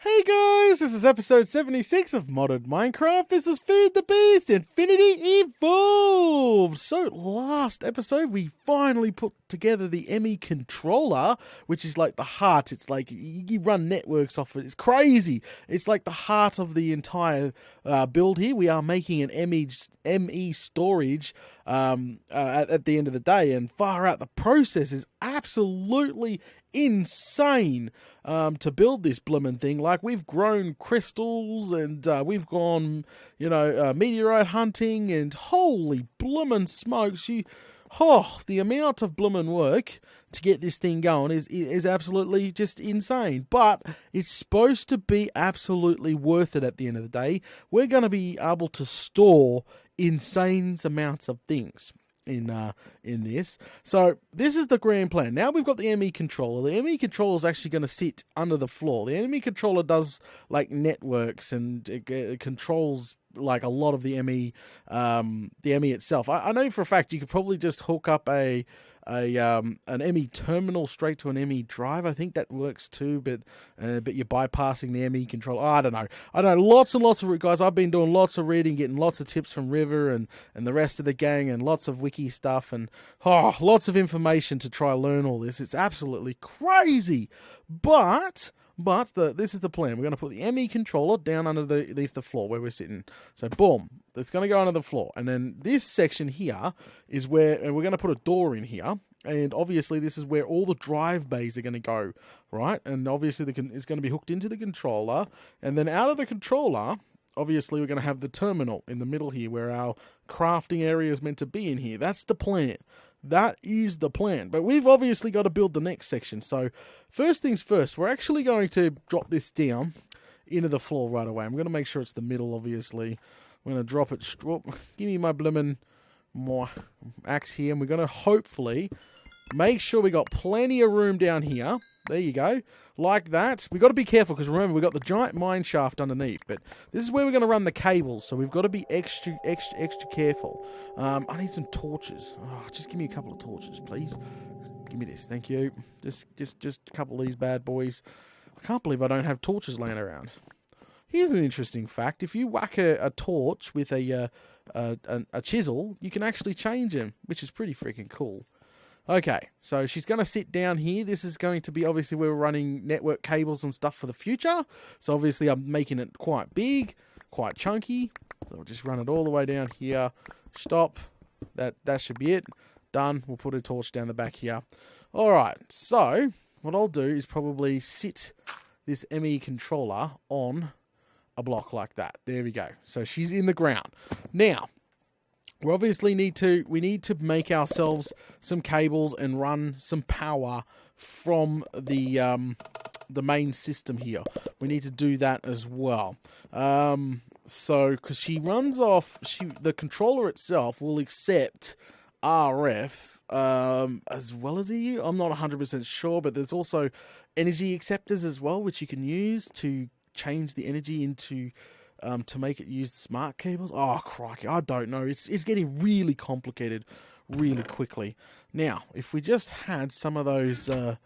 Hey guys, this is episode 76 of Modded Minecraft. This is Feed the Beast Infinity Evolved. So last episode we finally put together the Emmy controller, which is like the heart. It's like you run networks off it. It's crazy. It's like the heart of the entire build here. We are making an ME storage at the end of the day, and far out the process is absolutely insane to build this bloomin' thing. Like, we've grown crystals and we've gone, meteorite hunting, and holy bloomin' smokes, the amount of bloomin' work to get this thing going is absolutely just insane. But it's supposed to be absolutely worth it at the end of the day. We're going to be able to store insane amounts of things in this. So this is the grand plan. Now we've got the ME controller. The ME controller is actually going to sit under the floor. The ME controller does like networks, and it controls like a lot of the ME itself. I know for a fact you could probably just hook up an ME terminal straight to an Emmy Drive. I think that works too, but you're bypassing the ME controller. I don't know. Lots and lots of guys. I've been doing lots of reading, getting lots of tips from River and the rest of the gang, and lots of wiki stuff, and lots of information to try and learn all this. It's absolutely crazy, but this is the plan. We're going to put the ME controller down underneath the floor where we're sitting. So boom, it's going to go under the floor. And then this section here is where, and we're going to put a door in here. And obviously this is where all the drive bays are going to go, right? And obviously it's going to be hooked into the controller. And then out of the controller, obviously we're going to have the terminal in the middle here where our crafting area is meant to be in here. That's the plan. That is the plan. But we've obviously got to build the next section. So first things first, we're actually going to drop this down into the floor right away. I'm going to make sure it's the middle, obviously. I'm going to drop it. Give me my blimmin' axe here. And we're going to hopefully make sure we got plenty of room down here. There you go. Like that. We've got to be careful because remember, we've got the giant mine shaft underneath. But this is where we're going to run the cables. So we've got to be extra careful. I need some torches. Just give me a couple of torches, please. Give me this. Thank you. Just a couple of these bad boys. I can't believe I don't have torches laying around. Here's an interesting fact. If you whack a torch with a chisel, you can actually change them, which is pretty freaking cool. Okay, so she's going to sit down here. This is going to be, obviously, we're running network cables and stuff for the future. So, obviously, I'm making it quite big, quite chunky. So, we'll just run it all the way down here. Stop. That should be it. Done. We'll put a torch down the back here. All right, so what I'll do is probably sit this ME controller on a block like that. There we go. So, she's in the ground. Now, we obviously need to make ourselves some cables and run some power from the main system here. We need to do that as well. So because she runs off, the controller itself will accept RF as well as EU. I'm not 100% sure, but there's also energy acceptors as well, which you can use to change the energy into to make it use smart cables. Oh, crikey, I don't know. It's getting really complicated really quickly. Now, if we just had some of those... do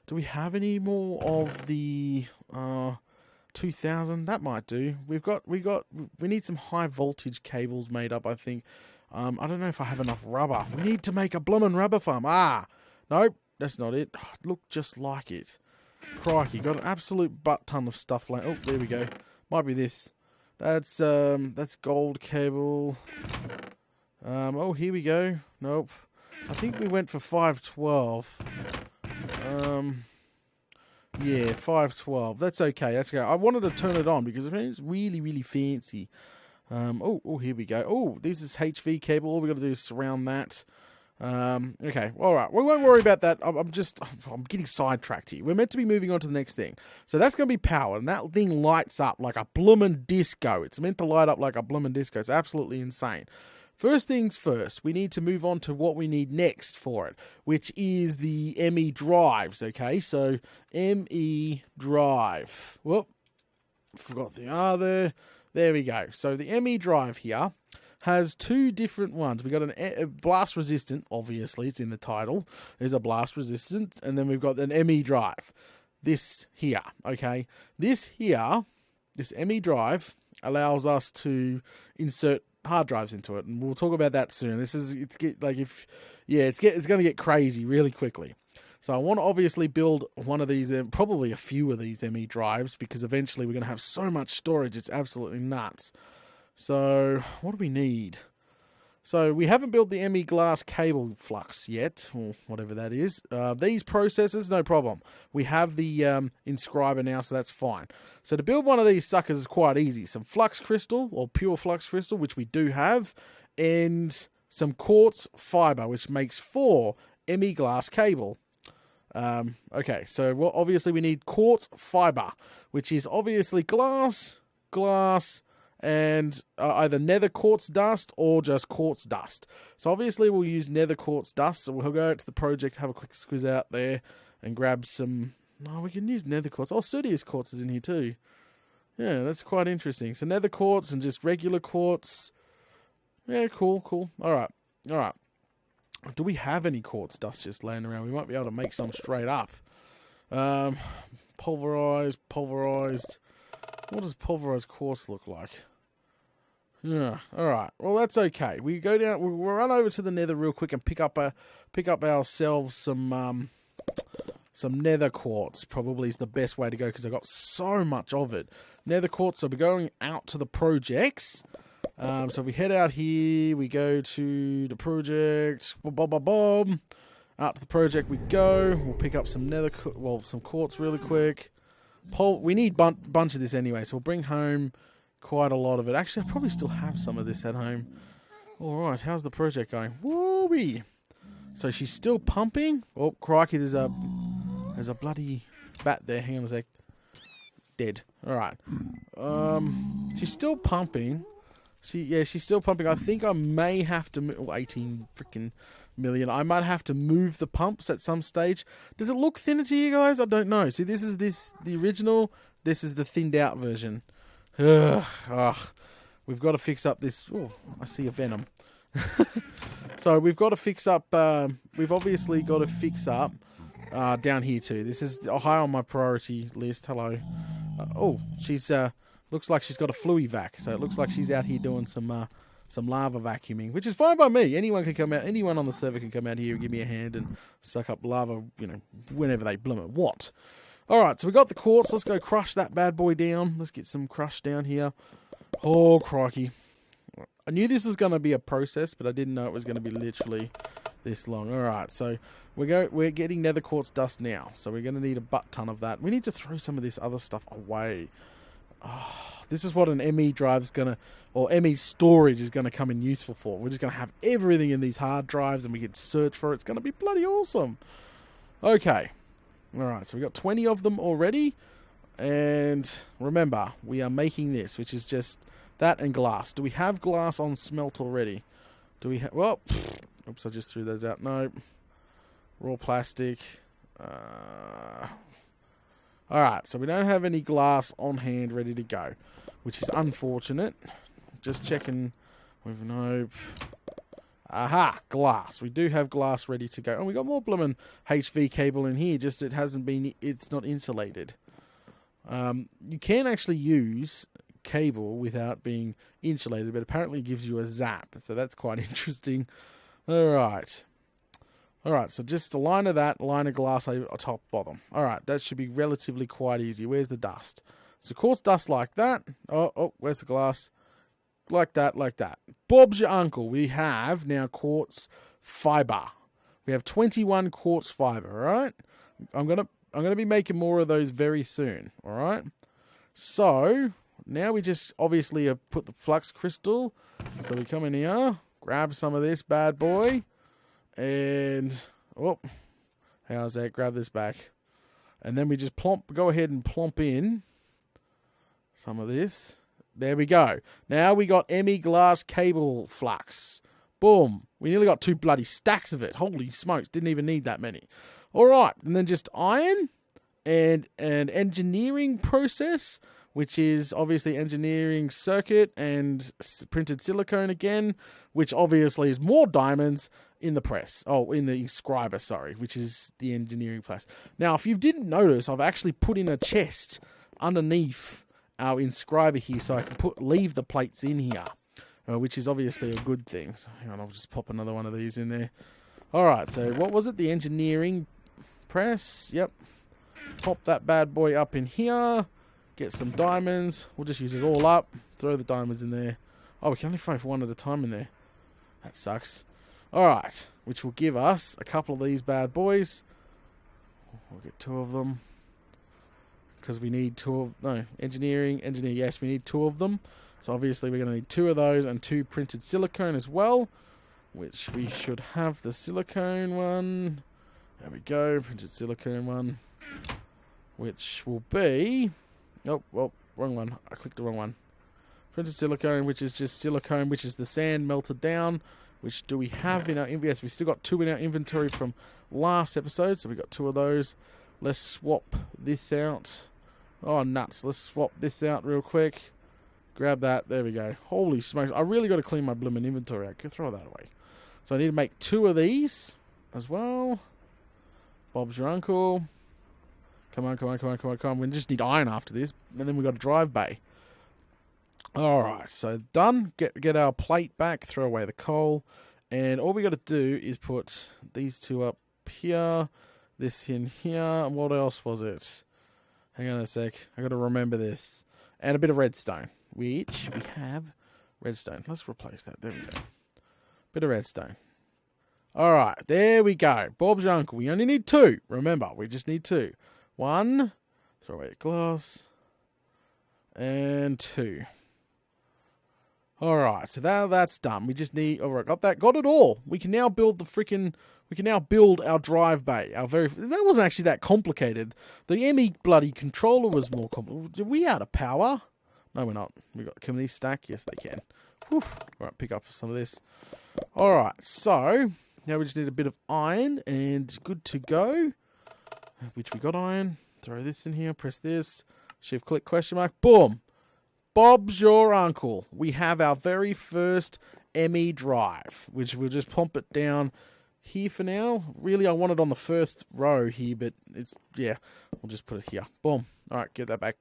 we have any more of the 2000? That might do. We need some high voltage cables made up, I think. I don't know if I have enough rubber. We need to make a bloomin' rubber farm. Nope, that's not it. Look just like it. Crikey, got an absolute butt ton of stuff like... Oh, there we go. Might be this. That's gold cable. Oh, here we go. Nope. I think we went for 512. Yeah, 512. That's okay. That's okay. I wanted to turn it on because it's really, really fancy. Oh, here we go. Oh, this is HV cable. All we got to do is surround that. Okay, all right. We won't worry about that. I'm getting sidetracked here. We're meant to be moving on to the next thing. So that's going to be power, and that thing lights up like a bloomin' disco. It's meant to light up like a bloomin' disco. It's absolutely insane. First things first, we need to move on to what we need next for it, which is the Emmy drives, okay? So, ME Drive. Whoop, forgot the R there. There we go. So, the Emmy Drive here has two different ones. We've got a blast resistant, obviously, it's in the title. There's a blast resistant, and then we've got an Emmy Drive. this here, okay? This Emmy Drive allows us to insert hard drives into it, and we'll talk about that soon. It's going to get crazy really quickly. So I want to obviously build one of these, probably a few of these Emmy drives, because eventually we're going to have so much storage, it's absolutely nuts. So what do we need? So we haven't built the Emmy glass cable flux yet, or whatever that is. These processors, no problem. We have the inscriber now, so that's fine. So to build one of these suckers is quite easy. Some flux crystal, or pure flux crystal, which we do have, and some quartz fiber, which makes 4 Emmy glass cable. Okay, so obviously we need quartz fiber, which is obviously glass, and either nether quartz dust or just quartz dust. So obviously we'll use nether quartz dust, so we'll go out to the project, have a quick squeeze out there, and grab some... Oh, we can use nether quartz. Oh, Studious quartz is in here too. Yeah, that's quite interesting. So nether quartz and just regular quartz. Yeah, cool. Alright. Do we have any quartz dust just laying around? We might be able to make some straight up. Pulverized. What does pulverized quartz look like? Yeah, alright. Well, that's okay. We go down, we'll run over to the nether real quick and pick up ourselves some nether quartz. Probably is the best way to go, because I've got so much of it. Nether quartz, so we're going out to the projects. So if we head out here, we go to the project, out to the project we go. We'll pick up some some quartz really quick. We need bunch of this anyway, so we'll bring home quite a lot of it. Actually, I probably still have some of this at home. Alright, how's the project going? Woo-wee! So she's still pumping. Oh, crikey, there's a bloody bat there. Hang on a sec. Dead. Alright. She's still pumping. She's still pumping. I think I may have to... 18 freaking million. I might have to move the pumps at some stage. Does it look thinner to you guys? I don't know. See, this is the original. This is the thinned out version. Ugh. We've got to fix up this... Oh, I see a venom. So we've got to fix up... we've obviously got to fix up down here too. This is high on my priority list. Hello. She's... looks like she's got a fluey vac, so it looks like she's out here doing some lava vacuuming, which is fine by me. Anyone can come out. Anyone on the server can come out here and give me a hand and suck up lava, whenever they bloom it. What? All right, so we got the quartz. Let's go crush that bad boy down. Let's get some crush down here. Oh, crikey. I knew this was going to be a process, but I didn't know it was going to be literally this long. All right, so we're getting nether quartz dust now, so we're going to need a butt ton of that. We need to throw some of this other stuff away. This is what an Emmy drive's or Emmy storage is gonna come in useful for. We're just gonna have everything in these hard drives, and we can search for it. It's gonna be bloody awesome. Okay, all right. So we got 20 of them already, and remember, we are making this, which is just that and glass. Do we have glass on smelt already? Do we have? Well, oops, I just threw those out. No, raw plastic. Alright, so we don't have any glass on hand ready to go, which is unfortunate. Just checking with no... Aha! Glass. We do have glass ready to go. And we got more bloomin' HV cable in here, just it's not insulated. You can actually use cable without being insulated, but apparently it gives you a zap, so that's quite interesting. Alright. Alright, so just a line of that, line of glass over top, bottom. Alright, that should be relatively quite easy. Where's the dust? So quartz dust like that. Oh, where's the glass? Like that. Bob's your uncle. We have now quartz fiber. We have 21 quartz fiber, alright? I'm gonna be making more of those very soon, alright? So, now we just obviously have put the flux crystal. So we come in here, grab some of this bad boy. And, how's that? Grab this back. And then we just go ahead and plomp in some of this. There we go. Now we got Emmy glass cable flux. Boom. We nearly got 2 bloody stacks of it. Holy smokes. Didn't even need that many. All right. And then just iron and an engineering process, which is obviously engineering circuit and printed silicone again, which obviously is more diamonds. in the press. Oh, in the inscriber, sorry, which is the engineering press. Now, if you didn't notice, I've actually put in a chest underneath our inscriber here so I can leave the plates in here, which is obviously a good thing. So hang on, I'll just pop another one of these in there. Alright, so what was it? The engineering press. Yep. Pop that bad boy up in here. Get some diamonds. We'll just use it all up. Throw the diamonds in there. Oh, we can only throw one at a time in there. That sucks. Alright, which will give us a couple of these bad boys. We'll get 2 of them. Because we need 2 of... No, engineer. Yes, we need 2 of them. So obviously we're going to need 2 of those and 2 printed silicone as well. Which we should have the silicone one. There we go, printed silicone one. Which will be... Oh, well, wrong one. I clicked the wrong one. Printed silicone, which is just silicone, which is the sand melted down. Which do we have in our inventory? Yes, we still got 2 in our inventory from last episode, so we got 2 of those. Let's swap this out. Oh, nuts. Let's swap this out real quick. Grab that. There we go. Holy smokes. I really got to clean my blooming inventory. I could throw that away. So I need to make 2 of these as well. Bob's your uncle. Come on. We just need iron after this. And then we got a drive bay. Alright, so done. Get our plate back, throw away the coal, and all we got to do is put these 2 up here, this in here, and what else was it? Hang on a sec, I got to remember this. And a bit of redstone, which we have redstone. Let's replace that, there we go. Bit of redstone. Alright, there we go. Bob's your uncle. We only need 2, remember, we just need 2. 1, throw away a glass, and 2. Alright, so that's done. We just need... Alright, got it all. We can now build our drive bay. That wasn't actually that complicated. The Emmy bloody controller was more complicated. Are we out of power? No, we're not. Can these stack? Yes, they can. Alright, pick up some of this. Alright, so... Now we just need a bit of iron, and good to go. Which we got iron. Throw this in here, press this. Shift click, question mark, boom. Bob's your uncle. We have our very first Emmy Drive, which we'll just plump it down here for now. Really, I want it on the first row here, but it's, yeah, we'll just put it here. Boom. All right, get that back.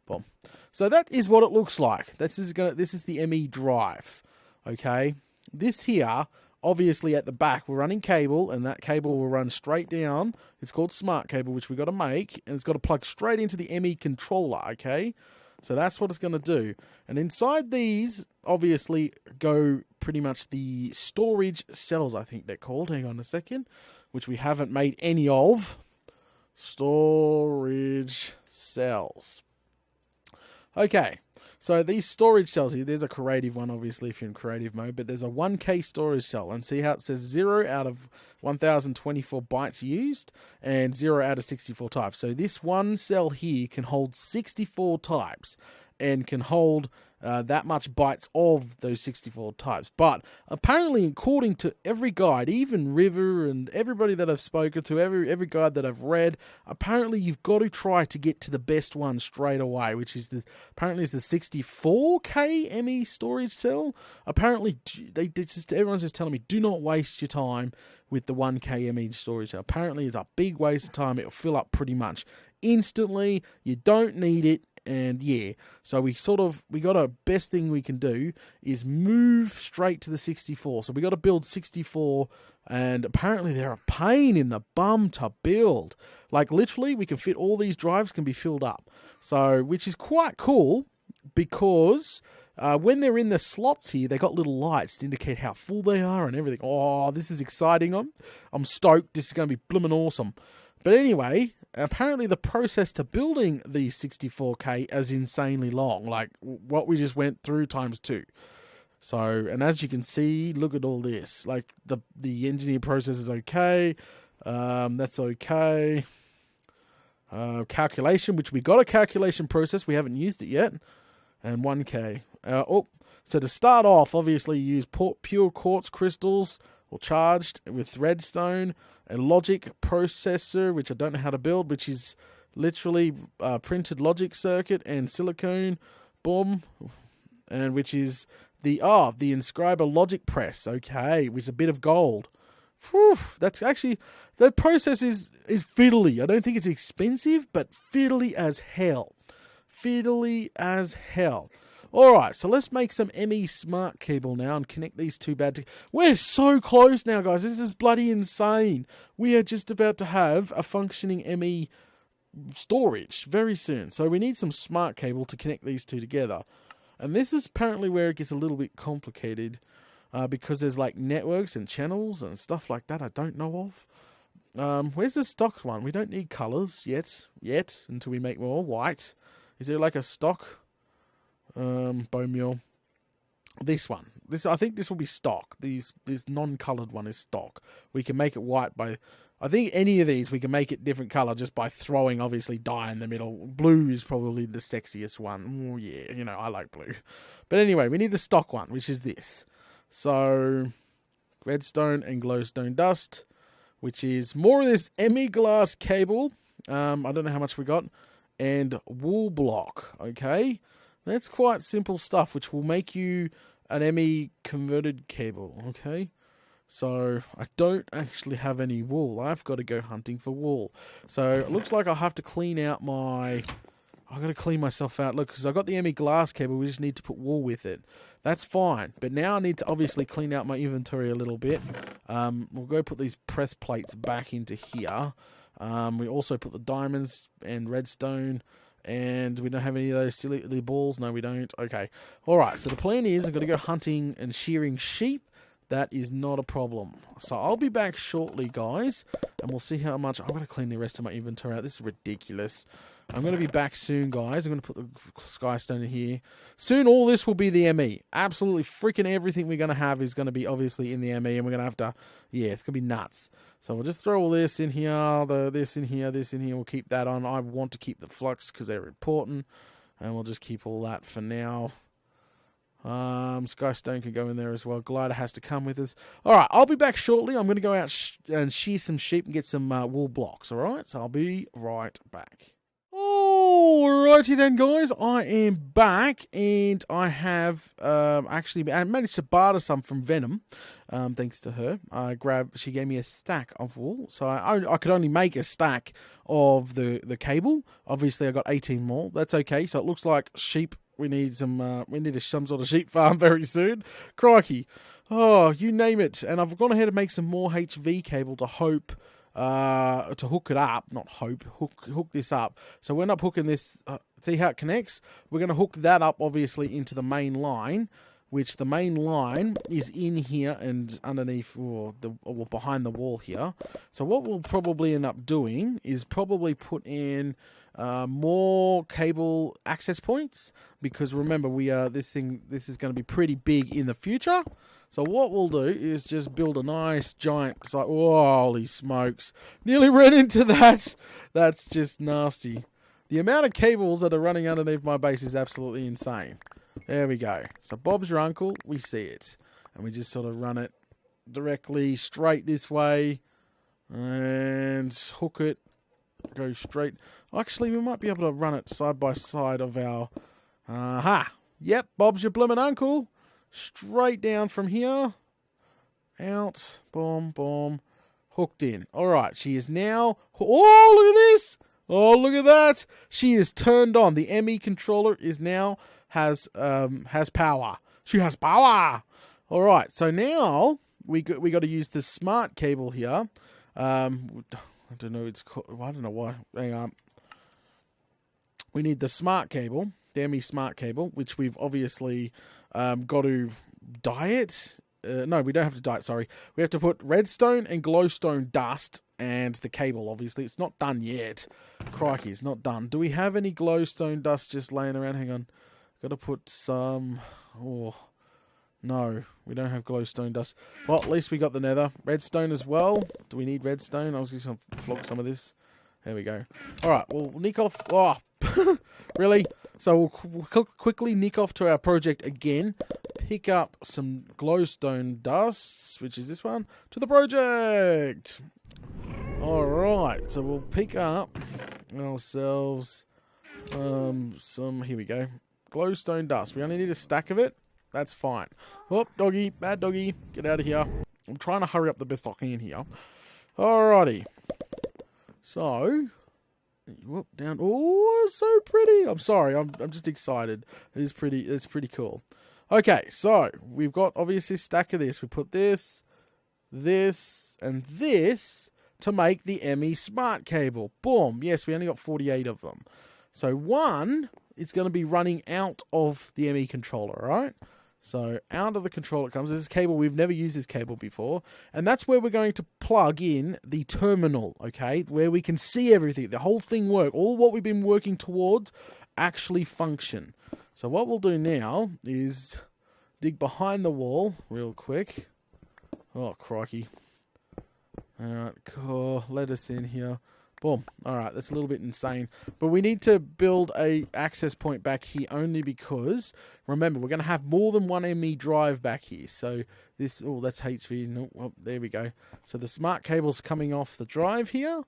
Boom. So that is what it looks like. This is the Emmy Drive. Okay. This here, obviously at the back, we're running cable, and that cable will run straight down. It's called smart cable, which we got to make, and it's got to plug straight into the Emmy controller. Okay. So that's what it's going to do. And inside these, obviously, go pretty much the storage cells, I think they're called. Hang on a second. Which we haven't made any of. Storage cells. Okay. So these storage cells here, there's a creative one, obviously, if you're in creative mode. But there's a 1K storage cell. And see how it says 0 out of 1024 bytes used. And 0 out of 64 types. So this one cell here can hold 64 types. And can hold that much bytes of those 64 types. But apparently, according to every guide, even River and everybody that I've spoken to, every guide that I've read, apparently you've got to try to get to the best one straight away, which is apparently is the 64K Emmy storage cell. Apparently, everyone's just telling me, do not waste your time with the 1K Emmy storage cell. Apparently, it's a big waste of time. It'll fill up pretty much instantly. You don't need it. And yeah, so we got a best thing we can do is move straight to the 64. So we got to build 64, and apparently they're a pain in the bum to build. Like literally, we can fit all these drives can be filled up. So, which is quite cool because when they're in the slots here, they got little lights to indicate how full they are and everything. Oh, this is exciting. I'm stoked. This is going to be blooming awesome. But anyway, apparently the process to building these 64K is insanely long. Like what we just went through times 2. So, and as you can see, look at all this. Like the engineer process is okay. That's okay. Calculation, which we got a calculation process. We haven't used it yet. And 1K. So to start off, obviously you use pure quartz crystals or charged with redstone. A logic processor, which I don't know how to build, which is literally printed logic circuit and silicone, boom, and which is the inscriber logic press, okay, which is a bit of gold. Whew, that's actually, the process is fiddly. I don't think it's expensive, but fiddly as hell. Fiddly as hell. Alright, so let's make some Emmy smart cable now and connect these two bad together. We're so close now, guys. This is bloody insane. We are just about to have a functioning Emmy storage very soon. So we need some smart cable to connect these two together. And this is apparently where it gets a little bit complicated. Because there's like networks and channels and stuff like that I don't know of. Where's the stock one? We don't need colours yet, until we make more. White. Is there like a stock? Bone meal. This one. I think this will be stock. This non-coloured one is stock. We can make it white by... I think any of these we can make it different colour just by throwing obviously dye in the middle. Blue is probably the sexiest one. Oh yeah, I like blue. But anyway, we need the stock one, which is this. So, redstone and glowstone dust, which is more of this Emmy glass cable. I don't know how much we got. And wool block, okay? That's quite simple stuff, which will make you an Emmy converted cable, okay? So, I don't actually have any wool. I've got to go hunting for wool. So, it looks like I'll have to clean out my... I've got to clean myself out. Look, because I've got the Emmy glass cable. We just need to put wool with it. That's fine. But now I need to obviously clean out my inventory a little bit. We'll go put these press plates back into here. We also put the diamonds and redstone. And we don't have any of those silly balls. No, we don't. Okay. All right. So the plan is I'm going to go hunting and shearing sheep. That is not a problem. So I'll be back shortly, guys. And we'll see how much... I'm going to clean the rest of my inventory out. This is ridiculous. I'm going to be back soon, guys. I'm going to put the skystone in here. Soon all this will be the ME. Absolutely freaking everything we're going to have is going to be obviously in the ME. And we're going to have to... Yeah, it's going to be nuts. So we'll just throw all this in here. This in here. This in here. We'll keep that on. I want to keep the flux because they're important. And we'll just keep all that for now. Skystone can go in there as well. Glider has to come with us. Alright, I'll be back shortly. I'm going to go out and shear some sheep and get some wool blocks. Alright, so I'll be right back. Alrighty then, guys. I am back and I have actually I managed to barter some from Venom. Thanks to her. She gave me a stack of wool. So I could only make a stack of the cable. Obviously I got 18 more. That's okay. So it looks like sheep. We need some sort of sheep farm very soon. Crikey. Oh, you name it. And I've gone ahead and make some more HV cable to hook it up. Not hope. Hook this up. So we're not hooking this. See how it connects? We're going to hook that up, obviously, into the main line, which the main line is in here and underneath or behind the wall here. So what we'll probably end up doing is probably put in more cable access points, because remember this is going to be pretty big in the future. So what we'll do is just build a nice giant site. Oh, holy smokes, nearly ran into that. That's just nasty. The amount of cables that are running underneath my base is absolutely insane. There we go. So Bob's your uncle, we see it, and we just sort of run it directly straight this way and hook it. Go straight. Actually, we might be able to run it side by side of our... Yep, Bob's your bloomin' uncle. Straight down from here. Out. Boom, boom. Hooked in. Alright, she is now... Oh, look at this! Oh, look at that! She is turned on. The ME controller is now... has power. She has power! Alright, so now... We got to use the smart cable here. I don't know. I don't know why. Hang on. We need the smart cable, the ME smart cable, which we've obviously got to dye it. No, we don't have to dye it. Sorry, we have to put redstone and glowstone dust and the cable. Obviously, it's not done yet. Crikey, it's not done. Do we have any glowstone dust just laying around? Hang on. Got to put some. Oh. No, we don't have glowstone dust. Well, at least we got the nether. Redstone as well. Do we need redstone? I was going to flog some of this. There we go. Alright, we'll nick off... Oh, really? So we'll quickly nick off to our project again. Pick up some glowstone dust, which is this one, to the project. Alright, so we'll pick up ourselves some... Here we go. Glowstone dust. We only need a stack of it. That's fine. Oh, doggy. Bad doggy. Get out of here. I'm trying to hurry up the best I can here. Alrighty. So, whoop, down. Oh, so pretty. I'm sorry. I'm just excited. It's pretty cool. Okay, so we've got obviously a stack of this. We put this, and this to make the Emmy smart cable. Boom. Yes, we only got 48 of them. So one, it's going to be running out of the Emmy controller, right? So out of the controller comes this cable. We've never used this cable before. And that's where we're going to plug in the terminal, okay? Where we can see everything, the whole thing work. All what we've been working towards actually function. So what we'll do now is dig behind the wall real quick. Oh, crikey. Alright, cool. Let us in here. Boom. Alright, that's a little bit insane. But we need to build a access point back here only because, remember, we're going to have more than one Emmy Drive back here. So this, oh, that's HV. No, well, there we go. So the smart cable's coming off the drive here.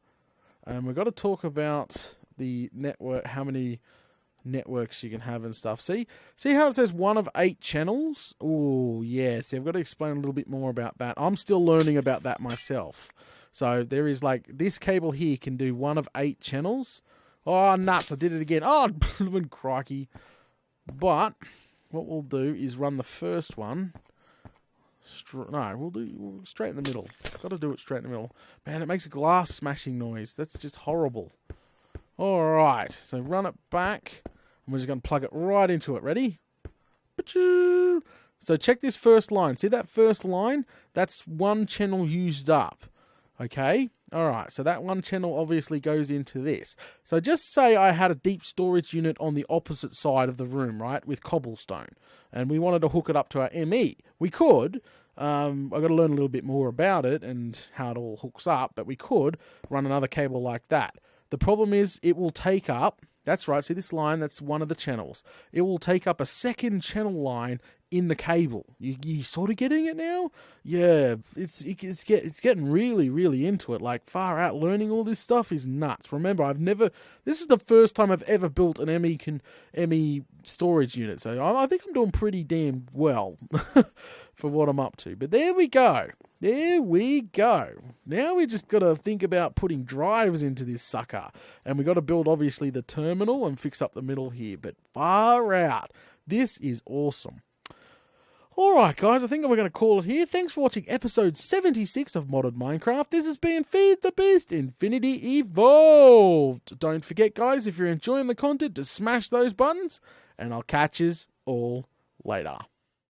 And we've got to talk about the network, how many networks you can have and stuff. See how it says 1 of 8 channels? Oh, yeah. See, I've got to explain a little bit more about that. I'm still learning about that myself. So there is like this cable here can do 1 of 8 channels. Oh, nuts. I did it again. Oh, crikey. But what we'll do is run the first one. We'll do straight in the middle. Got to do it straight in the middle. Man, it makes a glass smashing noise. That's just horrible. All right. So run it back. And we're just going to plug it right into it. Ready? So check this first line. See that first line? That's one channel used up. Okay, alright, so that one channel obviously goes into this. So just say I had a deep storage unit on the opposite side of the room, right, with cobblestone, and we wanted to hook it up to our ME. We could, I've got to learn a little bit more about it and how it all hooks up, but we could run another cable like that. The problem is it will take up, that's right, see this line, that's one of the channels. It will take up a second channel line in the cable. You sort of getting it now? Yeah, it's getting really, really into it. Like, far out. Learning all this stuff is nuts. Remember, this is the first time I've ever built an Emmy storage unit. So I think I'm doing pretty damn well for what I'm up to. But there we go. There we go. Now we just got to think about putting drives into this sucker. And we got to build, obviously, the terminal and fix up the middle here. But far out. This is awesome. Alright guys, I think we're going to call it here. Thanks for watching episode 76 of Modded Minecraft. This has been Feed the Beast Infinity Evolved. Don't forget guys, if you're enjoying the content, to smash those buttons. And I'll catch yous all later.